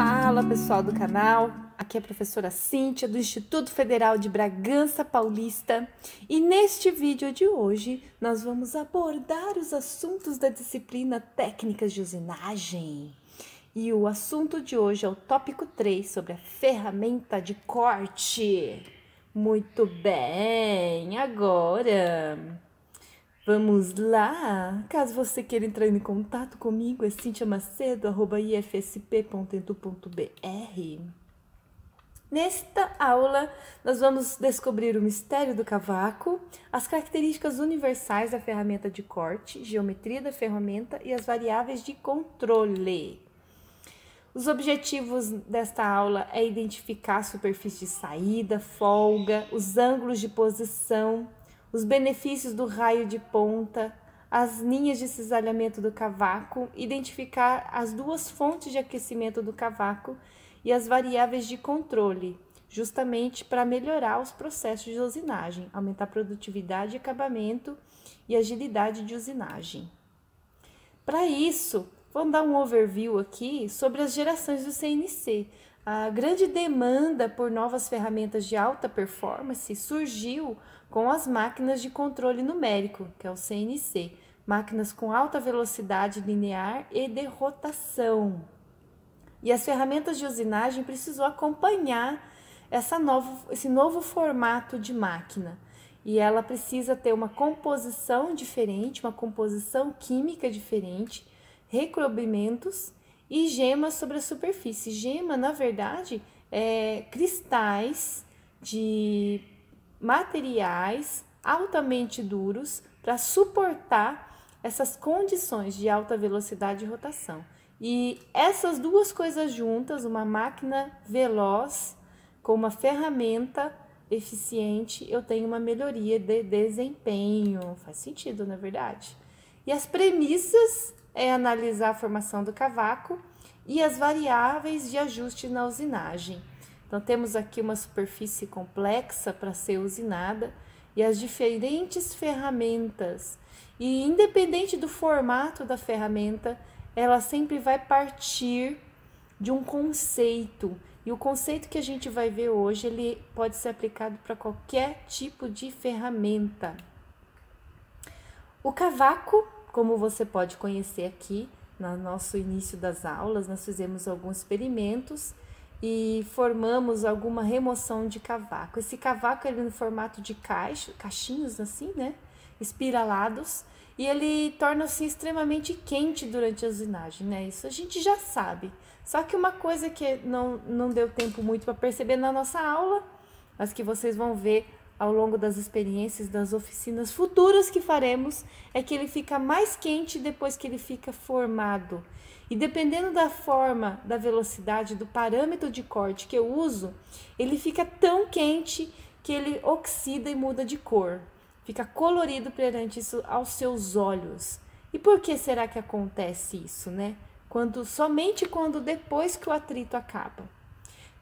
Fala pessoal do canal, aqui é a professora Cíntia do Instituto Federal de Bragança Paulista e neste vídeo de hoje nós vamos abordar os assuntos da disciplina Técnicas de Usinagem. E o assunto de hoje é o tópico 3 sobre a ferramenta de corte. Muito bem, agora vamos lá! Caso você queira entrar em contato comigo, é cintiamacedo@ifsp.edu.br. Nesta aula, nós vamos descobrir o mistério do cavaco, as características universais da ferramenta de corte, geometria da ferramenta e as variáveis de controle. Os objetivos desta aula é identificar a superfície de saída, folga, os ângulos de posição, os benefícios do raio de ponta, as linhas de cisalhamento do cavaco, identificar as duas fontes de aquecimento do cavaco e as variáveis de controle, justamente para melhorar os processos de usinagem, aumentar a produtividade, acabamento e agilidade de usinagem. Para isso, vamos dar um overview aqui sobre as gerações do CNC. A grande demanda por novas ferramentas de alta performance surgiu com as máquinas de controle numérico, que é o CNC, máquinas com alta velocidade linear e de rotação. E as ferramentas de usinagem precisou acompanhar esse novo formato de máquina. E ela precisa ter uma composição diferente, uma composição química diferente, recobrimentos e gemas sobre a superfície. Gema, na verdade, é cristais de materiais altamente duros para suportar essas condições de alta velocidade e rotação. E essas duas coisas juntas, uma máquina veloz com uma ferramenta eficiente, eu tenho uma melhoria de desempenho. Faz sentido, na verdade. E as premissas é analisar a formação do cavaco e as variáveis de ajuste na usinagem. Então, temos aqui uma superfície complexa para ser usinada e as diferentes ferramentas. E independente do formato da ferramenta, ela sempre vai partir de um conceito. E o conceito que a gente vai ver hoje, ele pode ser aplicado para qualquer tipo de ferramenta. O cavaco, como você pode conhecer aqui no nosso início das aulas, nós fizemos alguns experimentos e formamos alguma remoção de cavaco. Esse cavaco ele é no formato de caixinhos assim, né, espiralados, e ele torna-se extremamente quente durante a usinagem, né? Isso a gente já sabe. Só que uma coisa que não deu tempo muito para perceber na nossa aula, mas que vocês vão ver ao longo das experiências, das oficinas futuras que faremos, é que ele fica mais quente depois que ele fica formado. E dependendo da forma, da velocidade, do parâmetro de corte que eu uso, ele fica tão quente que ele oxida e muda de cor. Fica colorido perante isso aos seus olhos. E por que será que acontece isso, né? Somente quando depois que o atrito acaba.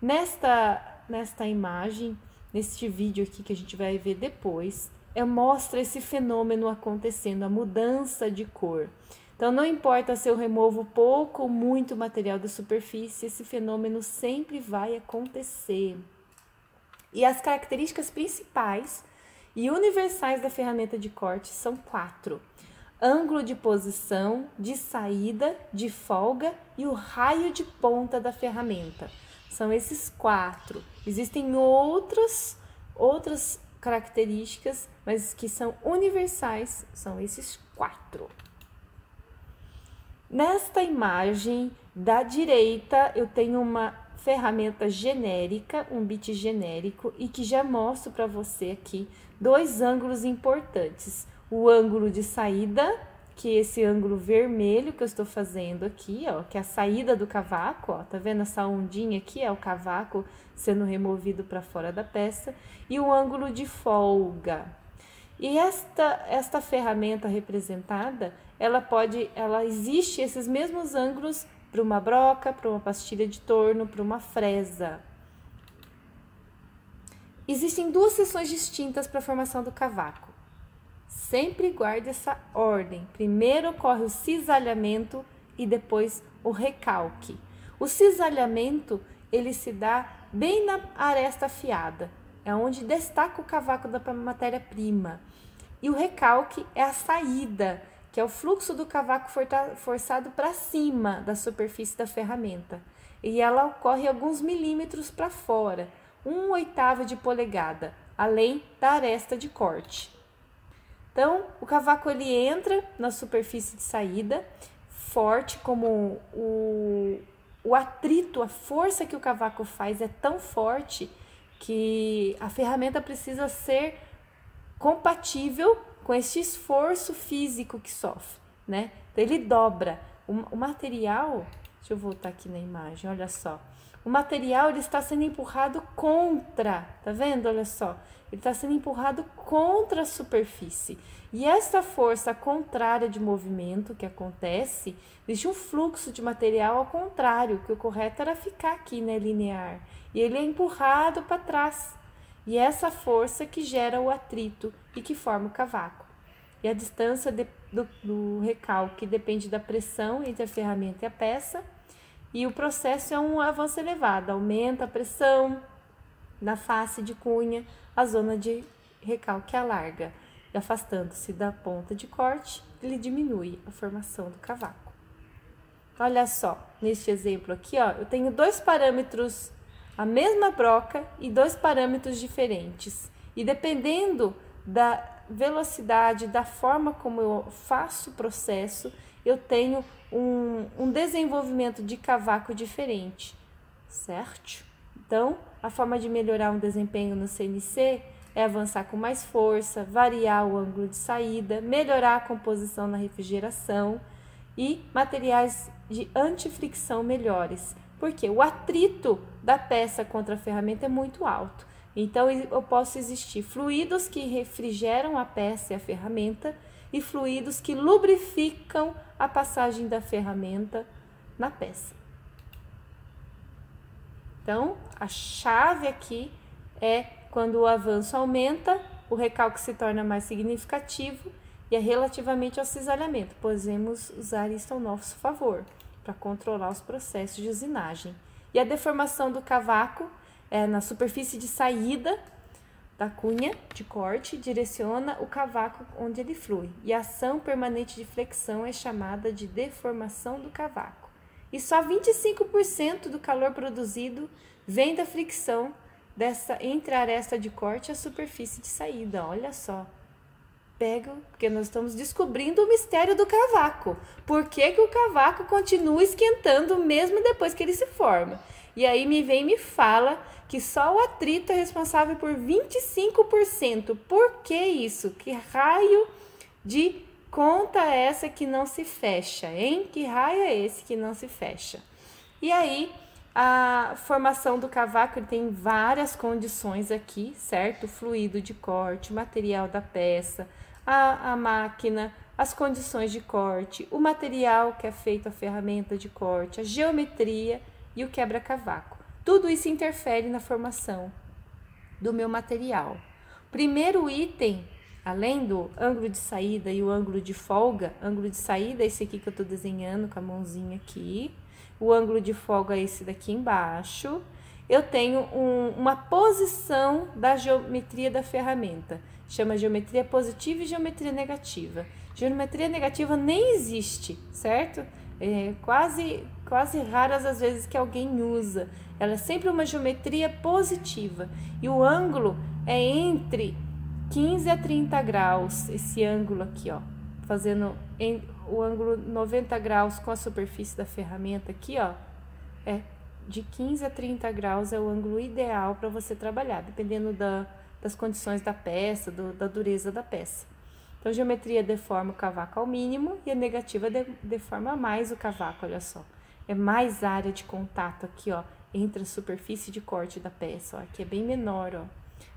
Nesta imagem, neste vídeo aqui que a gente vai ver depois, mostra esse fenômeno acontecendo, a mudança de cor. Então, não importa se eu removo pouco ou muito material da superfície, esse fenômeno sempre vai acontecer. E as características principais e universais da ferramenta de corte são 4. Ângulo de posição, de saída, de folga e o raio de ponta da ferramenta. São esses 4. Existem outras características, mas que são universais, são esses 4. Nesta imagem da direita, eu tenho uma ferramenta genérica, um bit genérico, e que já mostro para você aqui 2 ângulos importantes. O ângulo de saída, que é esse ângulo vermelho que eu estou fazendo aqui, ó, que é a saída do cavaco, ó, tá vendo essa ondinha aqui? É o cavaco sendo removido para fora da peça. E o ângulo de folga. E esta ferramenta representada, existe esses mesmos ângulos para uma broca, para uma pastilha de torno, para uma fresa. Existem 2 seções distintas para a formação do cavaco. Sempre guarde essa ordem. Primeiro ocorre o cisalhamento e depois o recalque. O cisalhamento, ele se dá bem na aresta afiada, é onde destaca o cavaco da matéria-prima. E o recalque é a saída, que é o fluxo do cavaco forçado para cima da superfície da ferramenta. E ela ocorre alguns milímetros para fora, 1/8 de polegada, além da aresta de corte. Então, o cavaco ele entra na superfície de saída, forte como o atrito, a força que o cavaco faz é tão forte que a ferramenta precisa ser compatível com esse esforço físico que sofre, né? Então, ele dobra. O material, deixa eu voltar aqui na imagem, olha só. O material ele está sendo empurrado contra, tá vendo? Olha só. Ele está sendo empurrado contra a superfície. E essa força contrária de movimento que acontece, existe um fluxo de material ao contrário, que o correto era ficar aqui, né, linear. E ele é empurrado para trás. E é essa força que gera o atrito e que forma o cavaco. E a distância do recalque depende da pressão entre a ferramenta e a peça. E o processo é um avanço elevado, aumenta a pressão na face de cunha, a zona de recalque alarga. E afastando-se da ponta de corte, ele diminui a formação do cavaco. Olha só, neste exemplo aqui, ó, eu tenho dois parâmetros, a mesma broca e dois parâmetros diferentes. E dependendo da velocidade, da forma como eu faço o processo, eu tenho um desenvolvimento de cavaco diferente, certo? Então, a forma de melhorar um desempenho no CNC é avançar com mais força, variar o ângulo de saída, melhorar a composição na refrigeração e materiais de antifricção melhores, porque o atrito da peça contra a ferramenta é muito alto. Então, eu posso existir fluidos que refrigeram a peça e a ferramenta e fluidos que lubrificam a passagem da ferramenta na peça. Então, a chave aqui é quando o avanço aumenta, o recalque se torna mais significativo e é relativamente ao cisalhamento. Podemos usar isso ao nosso favor para controlar os processos de usinagem. E a deformação do cavaco é na superfície de saída da cunha de corte, direciona o cavaco onde ele flui. E a ação permanente de flexão é chamada de deformação do cavaco. E só 25% do calor produzido vem da fricção entre a aresta de corte e a superfície de saída. Olha só. Porque nós estamos descobrindo o mistério do cavaco. Por que o cavaco continua esquentando mesmo depois que ele se forma? E aí me fala que só o atrito é responsável por 25%. Por que isso? Que raio de conta é essa que não se fecha, hein? Que raio é esse que não se fecha? E aí, a formação do cavaco ele tem várias condições aqui, certo? O fluido de corte, o material da peça, a máquina, as condições de corte, o material que é feito a ferramenta de corte, a geometria e o quebra-cavaco. Tudo isso interfere na formação do meu material. Primeiro item, além do ângulo de saída e o ângulo de folga, ângulo de saída é esse aqui que eu estou desenhando com a mãozinha aqui, o ângulo de folga é esse daqui embaixo. Eu tenho uma posição da geometria da ferramenta, chama geometria positiva e geometria negativa. Geometria negativa nem existe, certo? É quase raras as vezes que alguém usa. Ela é sempre uma geometria positiva. E o ângulo é entre 15 a 30 graus, esse ângulo aqui, ó. Fazendo o ângulo 90 graus com a superfície da ferramenta aqui, ó. É de 15 a 30 graus é o ângulo ideal para você trabalhar, dependendo das condições da peça, da dureza da peça. Então, a geometria deforma o cavaco ao mínimo e a negativa deforma mais o cavaco, olha só. É mais área de contato aqui, ó, entre a superfície de corte da peça, ó. Aqui é bem menor, ó.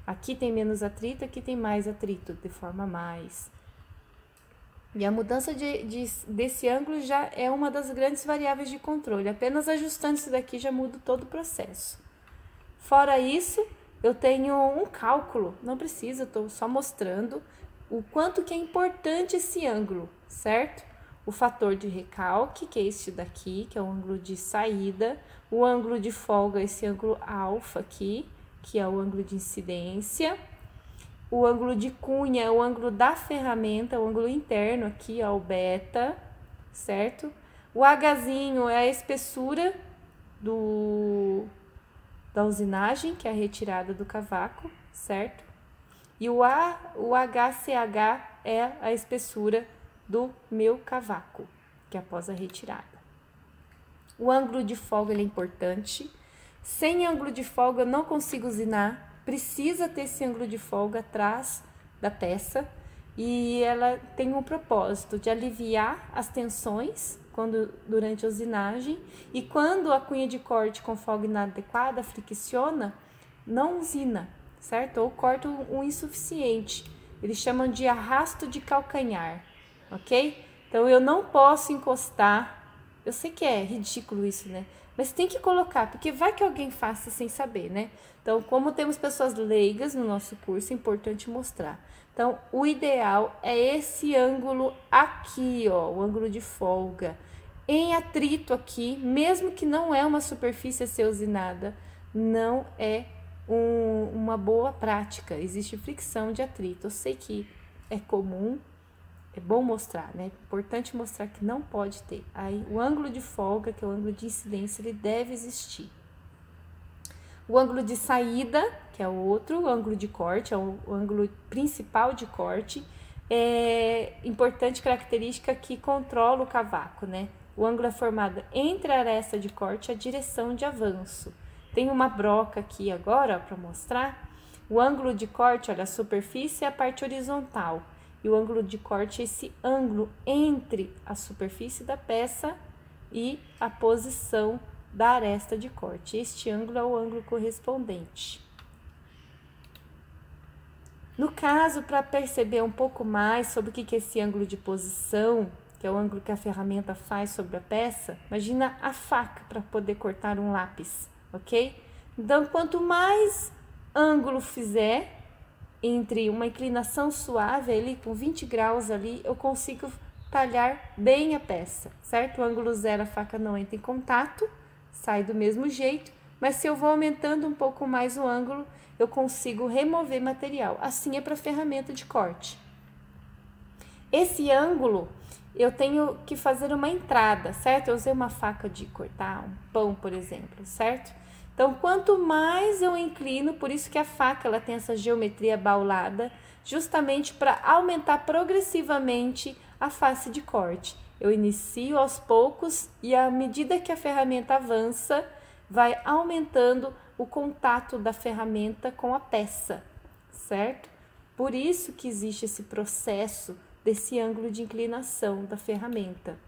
Aqui tem menos atrito, aqui tem mais atrito, deforma mais. E a mudança desse ângulo já é uma das grandes variáveis de controle. Apenas ajustando isso daqui já muda todo o processo. Fora isso, eu tenho um cálculo, não precisa, eu estou só mostrando o quanto que é importante esse ângulo, certo? o fator de recalque, que é este daqui, que é o ângulo de saída, o ângulo de folga, esse ângulo alfa aqui, que é o ângulo de incidência, o ângulo de cunha é o ângulo da ferramenta, o ângulo interno aqui, ó, o beta, certo? O Hzinho é a espessura da usinagem, que é a retirada do cavaco, certo? E o HCH é a espessura do meu cavaco, que é após a retirada. O ângulo de folga ele é importante. Sem ângulo de folga eu não consigo usinar. Precisa ter esse ângulo de folga atrás da peça. E ela tem um propósito de aliviar as tensões durante a usinagem. E quando a cunha de corte com folga inadequada fricciona, não usina, certo? Ou corta um insuficiente. Eles chamam de arrasto de calcanhar, ok? Então, eu não posso encostar. Eu sei que é ridículo isso, né? Mas tem que colocar, porque vai que alguém faça sem saber, né? Então, como temos pessoas leigas no nosso curso, é importante mostrar. Então, o ideal é esse ângulo aqui, ó, o ângulo de folga. Em atrito aqui, mesmo que não é uma superfície a ser usinada, não é uma boa prática. Existe fricção de atrito. Eu sei que é comum, é bom mostrar, né? É importante mostrar que não pode ter. Aí, o ângulo de folga, que é o ângulo de incidência, ele deve existir. O ângulo de saída, que é o outro, o ângulo de corte, é o ângulo principal de corte, é importante característica que controla o cavaco, né? O ângulo é formado entre a aresta de corte e a direção de avanço. Tem uma broca aqui agora para mostrar. O ângulo de corte, olha, a superfície é a parte horizontal. E o ângulo de corte é esse ângulo entre a superfície da peça e a posição da aresta de corte. Este ângulo é o ângulo correspondente. No caso, para perceber um pouco mais sobre o que é esse ângulo de posição, que é o ângulo que a ferramenta faz sobre a peça, imagina a faca para poder cortar um lápis, ok? Então, quanto mais ângulo fizer, entre uma inclinação suave ali, com 20 graus ali, eu consigo talhar bem a peça, certo? O ângulo zero, a faca não entra em contato, sai do mesmo jeito, mas se eu vou aumentando um pouco mais o ângulo, eu consigo remover material. Assim é para a ferramenta de corte. Esse ângulo, eu tenho que fazer uma entrada, certo? Eu usei uma faca de cortar um pão, por exemplo, certo? Então, quanto mais eu inclino, por isso que a faca ela tem essa geometria baulada, justamente para aumentar progressivamente a face de corte. Eu inicio aos poucos e à medida que a ferramenta avança, vai aumentando o contato da ferramenta com a peça, certo? Por isso que existe esse processo desse ângulo de inclinação da ferramenta,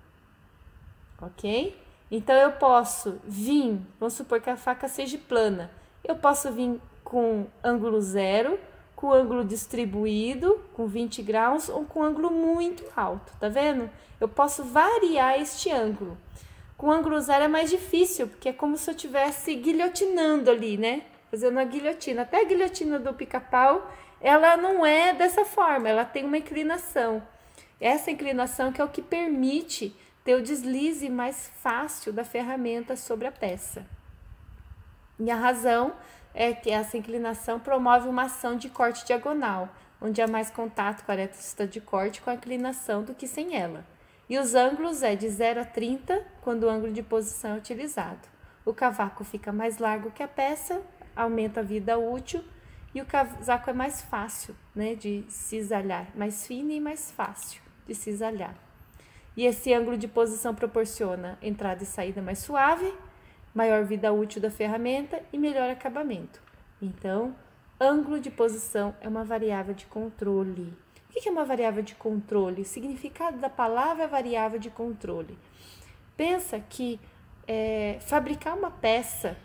ok? Então, eu posso vir, vamos supor que a faca seja plana, eu posso vir com ângulo zero, com ângulo distribuído, com 20 graus, ou com ângulo muito alto, tá vendo? Eu posso variar este ângulo. Com ângulo zero é mais difícil, porque é como se eu estivesse guilhotinando ali, né? Fazendo uma guilhotina. Até a guilhotina do pica-pau, ela não é dessa forma, ela tem uma inclinação. Essa inclinação que é o que permite ter o deslize mais fácil da ferramenta sobre a peça. E a razão é que essa inclinação promove uma ação de corte diagonal, onde há mais contato com a aresta de corte com a inclinação do que sem ela. E os ângulos é de 0 a 30, quando o ângulo de posição é utilizado. O cavaco fica mais largo que a peça, aumenta a vida útil, e o casaco é mais fácil, né, de cisalhar, mais fino e mais fácil de cisalhar. E esse ângulo de posição proporciona entrada e saída mais suave, maior vida útil da ferramenta e melhor acabamento. Então, ângulo de posição é uma variável de controle. O que é uma variável de controle? O significado da palavra variável de controle. Pensa que fabricar uma peça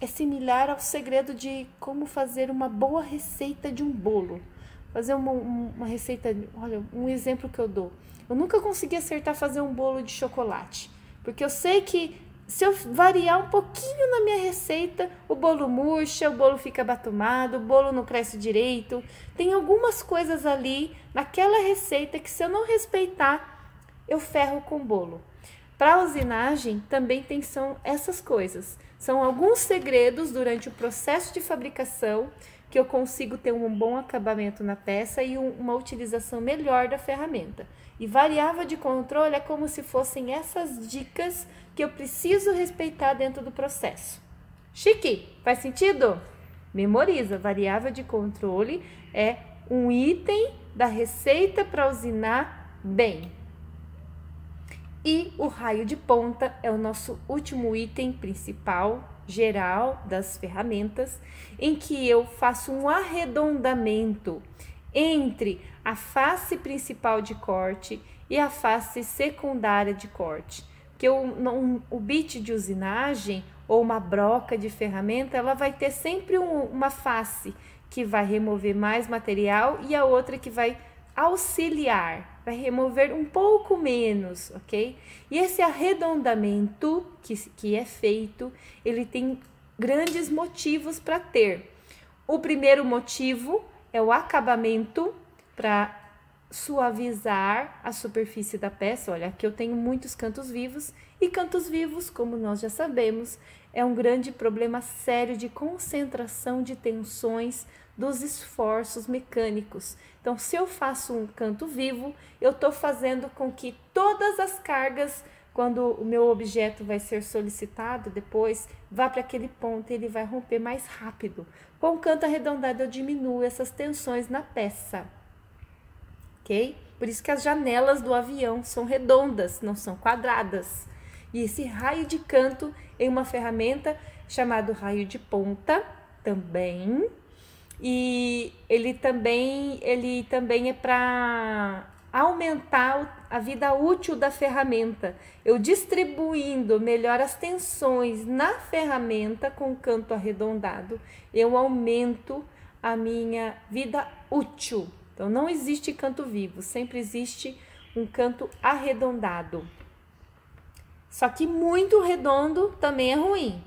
é similar ao segredo de como fazer uma boa receita de um bolo. Fazer uma receita, olha, um exemplo que eu dou. Eu nunca consegui acertar fazer um bolo de chocolate, porque eu sei que se eu variar um pouquinho na minha receita, o bolo murcha, o bolo fica abatumado, o bolo não cresce direito. Tem algumas coisas ali naquela receita que se eu não respeitar, eu ferro com bolo. Para a usinagem também são essas coisas. São alguns segredos durante o processo de fabricação que eu consigo ter um bom acabamento na peça e uma utilização melhor da ferramenta. E variável de controle é como se fossem essas dicas que eu preciso respeitar dentro do processo. Chique? Faz sentido? Memoriza, variável de controle é um item da receita para usinar bem. E o raio de ponta é o nosso último item principal, geral, das ferramentas, em que eu faço um arredondamento entre a face principal de corte e a face secundária de corte. Porque o bit de usinagem ou uma broca de ferramenta, ela vai ter sempre uma face que vai remover mais material e a outra que vai auxiliar, vai remover um pouco menos, ok? E esse arredondamento que é feito, ele tem grandes motivos para ter. O primeiro motivo é o acabamento, para suavizar a superfície da peça. Olha, aqui eu tenho muitos cantos vivos, e cantos vivos, como nós já sabemos, é um grande problema sério de concentração de tensões dos esforços mecânicos. Então, se eu faço um canto vivo, eu estou fazendo com que todas as cargas, quando o meu objeto vai ser solicitado depois, vá para aquele ponto e ele vai romper mais rápido. Com o canto arredondado, eu diminuo essas tensões na peça. Ok? Por isso que as janelas do avião são redondas, não são quadradas. E esse raio de canto é uma ferramenta chamada raio de ponta também. E ele também é para aumentar a vida útil da ferramenta. Eu distribuindo melhor as tensões na ferramenta com o canto arredondado, eu aumento a minha vida útil. Então, não existe canto vivo, sempre existe um canto arredondado. Só que muito redondo também é ruim,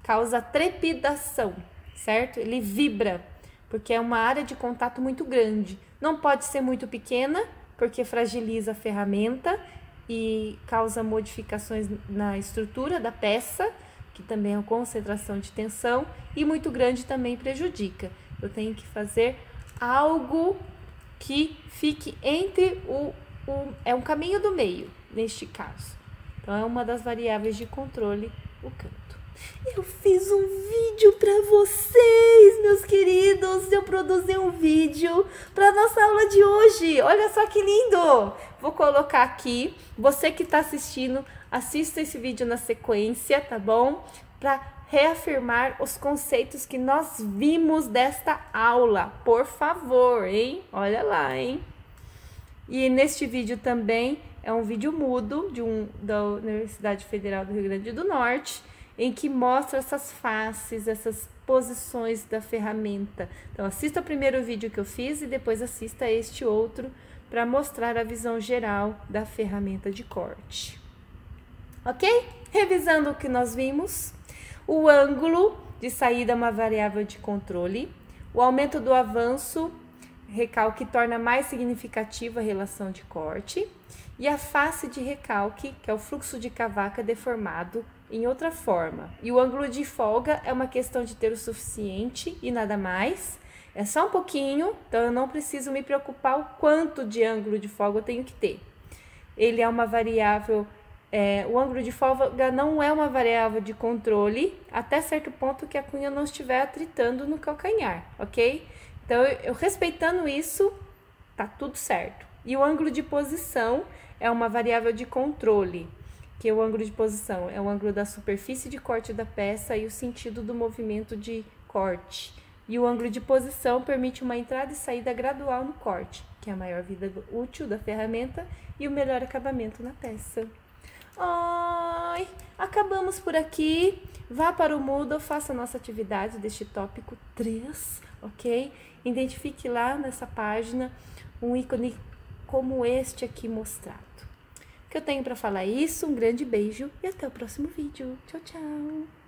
causa trepidação, certo? Ele vibra, porque é uma área de contato muito grande. Não pode ser muito pequena, porque fragiliza a ferramenta e causa modificações na estrutura da peça, que também é uma concentração de tensão, e muito grande também prejudica. Eu tenho que fazer algo que fique entre é um caminho do meio, neste caso. Então, é uma das variáveis de controle, o canto. Eu fiz um vídeo para vocês, meus queridos. Eu produzi um vídeo para nossa aula de hoje. Olha só que lindo! Vou colocar aqui. Você que está assistindo, assista esse vídeo na sequência, tá bom? Para reafirmar os conceitos que nós vimos desta aula. Por favor, hein? Olha lá, hein? E neste vídeo também é um vídeo mudo da Universidade Federal do Rio Grande do Norte, em que mostra essas faces, essas posições da ferramenta. Então, assista o primeiro vídeo que eu fiz e depois assista este outro para mostrar a visão geral da ferramenta de corte. Ok? Revisando o que nós vimos, o ângulo de saída é uma variável de controle, o aumento do avanço, recalque, torna mais significativa a relação de corte, e a face de recalque, que é o fluxo de cavaco deformado em outra forma. E o ângulo de folga é uma questão de ter o suficiente e nada mais. É só um pouquinho, então eu não preciso me preocupar o quanto de ângulo de folga eu tenho que ter. Ele é uma variável, o ângulo de folga não é uma variável de controle, até certo ponto que a cunha não estiver atritando no calcanhar, ok? Então, eu respeitando isso, tá tudo certo. E o ângulo de posição é uma variável de controle, que o ângulo de posição é o ângulo da superfície de corte da peça e o sentido do movimento de corte. E o ângulo de posição permite uma entrada e saída gradual no corte, que é a maior vida útil da ferramenta e o melhor acabamento na peça. Ai, acabamos por aqui. Vá para o Moodle, faça a nossa atividade deste tópico 3, ok? Identifique lá nessa página um ícone como este aqui mostrado. O que eu tenho para falar é isso, um grande beijo e até o próximo vídeo. Tchau, tchau!